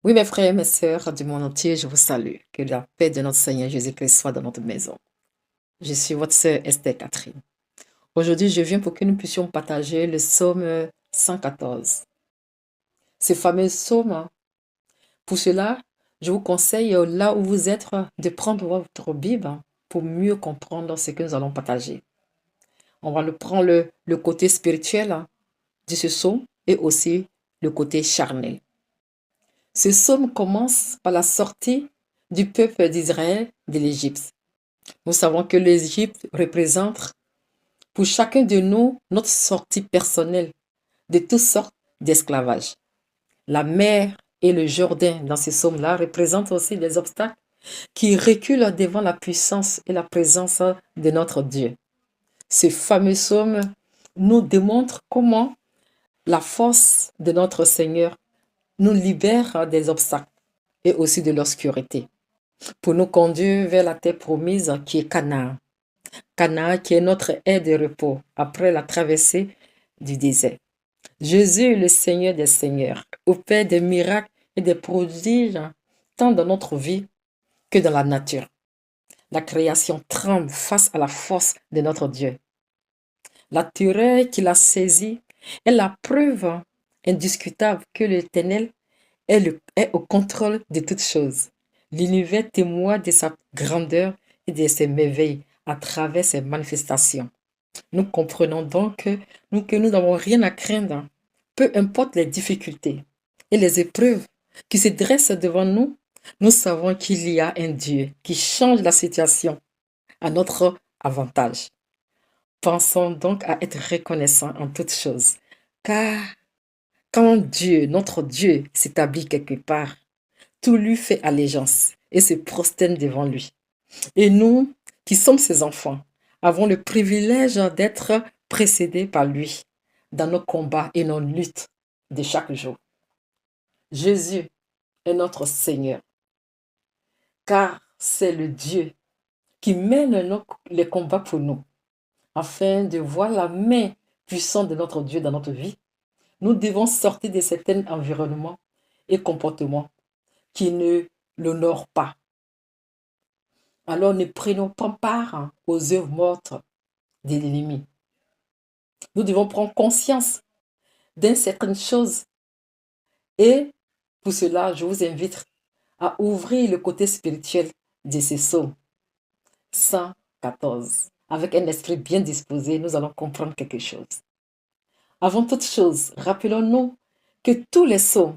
Oui, mes frères et mes sœurs du monde entier, je vous salue. Que la paix de notre Seigneur Jésus-Christ soit dans notre maison. Je suis votre sœur Esther Catherine. Aujourd'hui, je viens pour que nous puissions partager le psaume 114. Ce fameux psaume, pour cela, je vous conseille, là où vous êtes, de prendre votre Bible pour mieux comprendre ce que nous allons partager. On va prendre le côté spirituel de ce psaume et aussi le côté charnel. Ce psaume commence par la sortie du peuple d'Israël de l'Égypte. Nous savons que l'Égypte représente pour chacun de nous notre sortie personnelle de toutes sortes d'esclavage. La mer et le Jourdain dans ces psaumes-là représentent aussi des obstacles qui reculent devant la puissance et la présence de notre Dieu. Ce fameux psaume nous démontre comment la force de notre Seigneur nous libère des obstacles et aussi de l'obscurité pour nous conduire vers la terre promise qui est Canaan. Canaan qui est notre aire de repos après la traversée du désert. Jésus est le Seigneur des Seigneurs, opère des miracles et des prodiges tant dans notre vie que dans la nature. La création tremble face à la force de notre Dieu. La terreur qui l'a saisi est la preuve indiscutable que l'Éternel est au contrôle de toutes choses. L'univers témoigne de sa grandeur et de ses merveilles à travers ses manifestations. Nous comprenons donc que nous n'avons rien à craindre, peu importe les difficultés et les épreuves qui se dressent devant nous. Nous savons qu'il y a un Dieu qui change la situation à notre avantage. Pensons donc à être reconnaissants en toutes choses, car quand Dieu, notre Dieu, s'établit quelque part, tout lui fait allégeance et se prosterne devant lui. Et nous, qui sommes ses enfants, avons le privilège d'être précédés par lui dans nos combats et nos luttes de chaque jour. Jésus est notre Seigneur, car c'est le Dieu qui mène les combats pour nous, afin de voir la main puissante de notre Dieu dans notre vie. Nous devons sortir de certains environnements et comportements qui ne l'honorent pas. Alors ne prenons pas part aux œuvres mortes de l'ennemi. Nous devons prendre conscience d'une certaine chose. Et pour cela, je vous invite à ouvrir le côté spirituel de ces psaumes 114. Avec un esprit bien disposé, nous allons comprendre quelque chose. Avant toute chose, rappelons-nous que tous les psaumes